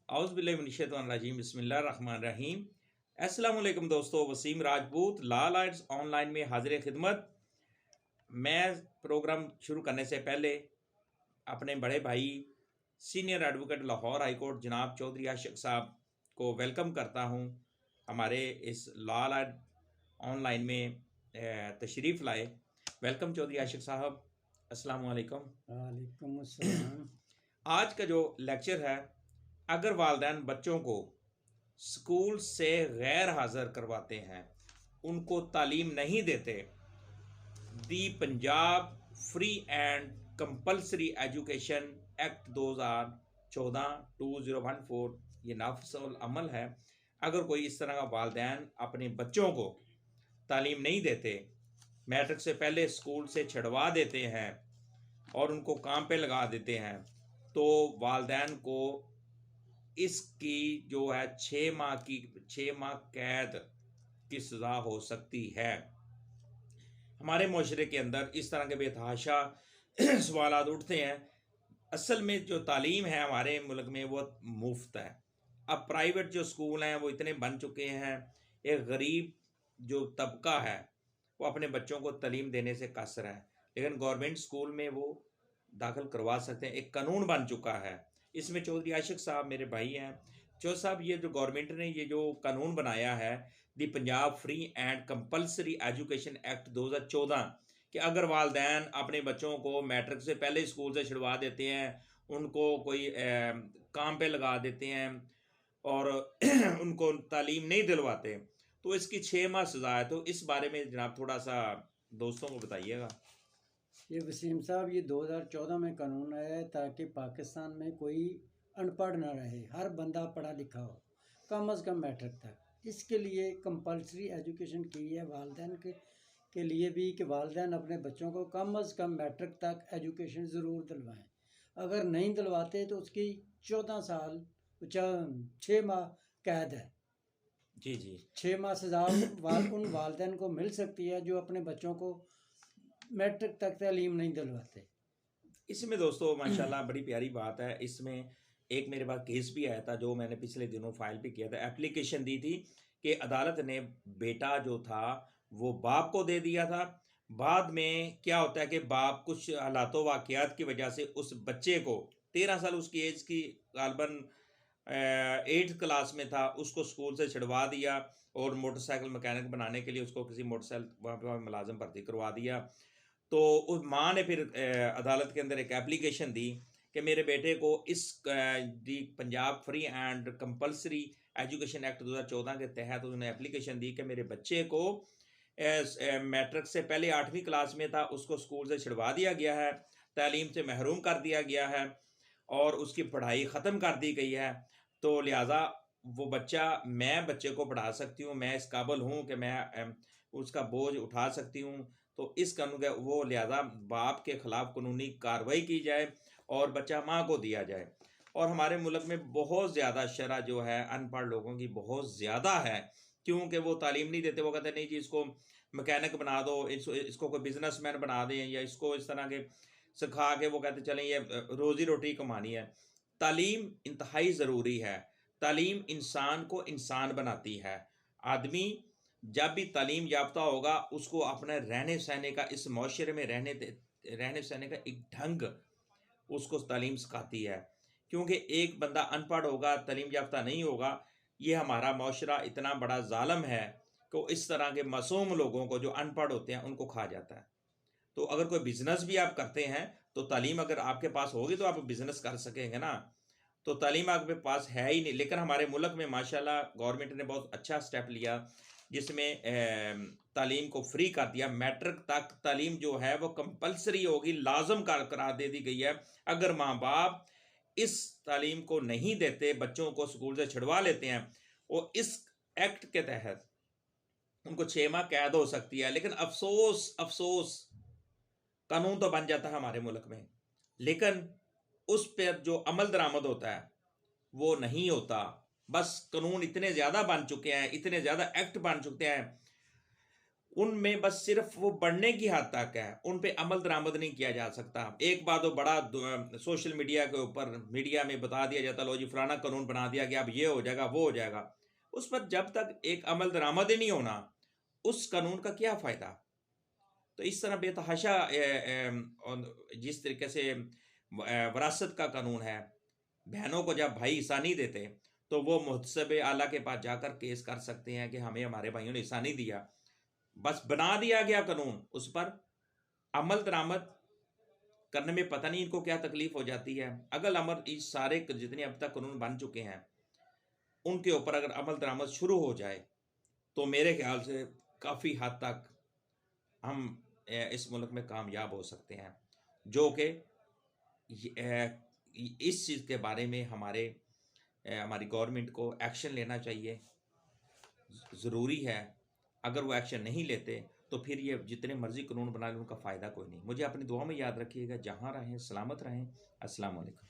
औज़ुबिल्लाहिमिनश्शैतानिर्रजीम बिस्मिल्लाहिर्रहमानिर्रहीम। अस्सलाम वालेकुम दोस्तों, Wasim Rajput law lights online में हाजिर खिदमत। मैं प्रोग्राम शुरू करने से पहले अपने बड़े भाई senior advocate Lahore high court जनाब चौधरी आशिक साहब को वेलकम करता हूं। हमारे इस लॉ लाइट ऑनलाइन में तशरीफ़ लाए। वेलकम चौधरी आशिक साहब, अस्सलाम वालेकुम। वालेकुम अस्सलाम। आज का जो लेक्चर है, अगर वालिदैन बच्चों को स्कूल से गैर हाज़िर करवाते हैं, उनको तालीम नहीं देते, the Punjab free and compulsory education act 2014 2014 ये नाफिजुल अमल है। अगर कोई इस तरह का वालिदैन अपने बच्चों को तालीम नहीं देते, मैट्रिक से पहले स्कूल से छुड़वा देते हैं और उनको काम पे लगा देते हैं, तो वालिदैन को इसकी जो है 6 माह कैद की सज़ा हो सकती है। हमारे माशरे के अंदर इस तरह के बेतहाशा सवाल उठते हैं। असल में जो तालीम है हमारे मुल्क में वो मुफ्त है। अब प्राइवेट जो स्कूल हैं वो इतने बन चुके हैं, एक गरीब जो तबका है वो अपने बच्चों को तालीम देने से कसर है, लेकिन गवर्नमेंट स्कूल में वो दाखिल करवा सकते हैं। एक कानून बन चुका है, इसमें चौधरी आशिक साहब मेरे भाई हैं। चौधरी साहब, ये जो गवर्नमेंट ने ये जो कानून बनाया है, the Punjab free and compulsory education act 2014, कि अगर वालिदैन अपने बच्चों को मैट्रिक से पहले स्कूल से छुड़वा देते हैं, उनको कोई काम पे लगा देते हैं और उनको तालीम नहीं दिलवाते, तो इसकी 6 माह सज़ा है। तो इस बारे में जनाब थोड़ा सा दोस्तों को बताइएगा। ये वसीम साहब, ये 2014 में कानून आया है ताकि पाकिस्तान में कोई अनपढ़ ना रहे, हर बंदा पढ़ा लिखा हो, कम अज़ कम मैट्रिक तक। इसके लिए कंपल्सरी एजुकेशन की है वालिदैन के लिए भी, कि वालिदैन अपने बच्चों को कम अज़ कम मैट्रिक तक एजुकेशन ज़रूर दिलवाएं। अगर नहीं दिलवाते तो उसकी 14 साल 6 माह कैद है। जी जी। 6 माह सज़ा उन वालिदैन को मिल सकती है जो अपने बच्चों को मैट्रिक तक तालीम नहीं दिलवाते। इसमें दोस्तों माशाल्लाह बड़ी प्यारी बात है। इसमें एक मेरे पास केस भी आया था जो मैंने पिछले दिनों फाइल भी किया था, एप्लीकेशन दी थी कि अदालत ने बेटा जो था वो बाप को दे दिया था। बाद में क्या होता है कि बाप कुछ हालातों वाक़यात की वजह से उस बच्चे को 13 साल उसकी एज की गालबन 8th क्लास में था, उसको स्कूल से छुड़वा दिया और मोटरसाइकिल मैकेनिक बनाने के लिए उसको किसी मोटरसाइकिल वहाँ पर मुलाजिम भर्ती करवा दिया। तो उस माँ ने फिर अदालत के अंदर एक एप्लीकेशन दी कि मेरे बेटे को इस the Punjab free and compulsory education act 2014 के तहत उन्होंने एप्लीकेशन दी कि मेरे बच्चे को मैट्रिक से पहले 8वीं क्लास में था, उसको स्कूल से छुड़वा दिया गया है, तालीम से महरूम कर दिया गया है और उसकी पढ़ाई ख़त्म कर दी गई है। तो लिहाजा वो बच्चा, मैं बच्चे को पढ़ा सकती हूँ, मैं इस काबिल हूँ कि मैं उसका बोझ उठा सकती हूँ। तो इस कानून का वो लिहाजा बाप के ख़िलाफ़ कानूनी कार्रवाई की जाए और बच्चा माँ को दिया जाए। और हमारे मुल्क में बहुत ज़्यादा शरह जो है अनपढ़ लोगों की बहुत ज़्यादा है, क्योंकि वो तालीम नहीं देते। वो कहते नहीं जी इसको मैकेनिक बना दो, इसको कोई बिजनेसमैन बना दें, या इसको इस तरह के सिखा के वो कहते चलें ये रोज़ी रोटी कमानी है। तालीम इंतहाई ज़रूरी है। तालीम इंसान को इंसान बनाती है। आदमी जब भी तालीम याफ्ता होगा, उसको अपने रहने सहने का, इस माशरे में रहने सहने का एक ढंग उसको तालीम सिखाती है। क्योंकि एक बंदा अनपढ़ होगा, तालीम याफ्ता नहीं होगा, ये हमारा माशरा इतना बड़ा ज़ालिम है कि इस तरह के मासूम लोगों को जो अनपढ़ होते हैं उनको खा जाता है। तो अगर कोई बिज़नेस भी आप करते हैं तो तालीम अगर आपके पास होगी तो आप बिज़नेस कर सकेंगे ना। तो तालीम आपके पास है ही नहीं। लेकिन हमारे मुल्क में माशाल्लाह गवर्नमेंट ने बहुत अच्छा स्टेप लिया, जिसमें तालीम को फ्री कर दिया। मैट्रिक तक तालीम जो है वो कंपल्सरी होगी, लाजम करार दे दी गई है। अगर माँ बाप इस तालीम को नहीं देते, बच्चों को स्कूल से छुड़वा लेते हैं, और इस एक्ट के तहत उनको 6 माह कैद हो सकती है। लेकिन अफसोस अफसोस कानून तो बन जाता है हमारे मुल्क में, लेकिन उस पर जो अमल दरामद होता है वो नहीं होता। बस कानून इतने ज़्यादा बन चुके हैं, इतने ज़्यादा एक्ट बन चुके हैं, उनमें बस सिर्फ वो बढ़ने की हद तक है, उन पे अमल दरामद नहीं किया जा सकता। एक बात तो बड़ा सोशल मीडिया के ऊपर मीडिया में बता दिया जाता, लो जी फलाना कानून बना दिया गया, अब ये हो जाएगा वो हो जाएगा। उस पर जब तक एक अमल दरामद ही नहीं होना, उस कानून का क्या फ़ायदा। तो इस तरह बेतहाशा जिस तरीके से वरासत का कानून है, बहनों को जब भाई हिस्सा नहीं देते तो वो मुहतसब आला के पास जाकर केस कर सकते हैं कि हमें हमारे भाइयों ने हिस्सा नहीं दिया। बस बना दिया गया कानून, उस पर अमल दरामद करने में पता नहीं इनको क्या तकलीफ हो जाती है। अगर अमल इस सारे जितने अब तक कानून बन चुके हैं उनके ऊपर अगर अमल दरामद शुरू हो जाए तो मेरे ख्याल से काफ़ी हद तक हम इस मुल्क में कामयाब हो सकते हैं। जो कि इस चीज़ के बारे में हमारी गवर्नमेंट को एक्शन लेना चाहिए, ज़रूरी है। अगर वो एक्शन नहीं लेते तो फिर ये जितने मर्जी कानून बना लें उनका फ़ायदा कोई नहीं। मुझे अपनी दुआ में याद रखिएगा। जहाँ रहें सलामत रहें। अस्सलाम वालेकुम।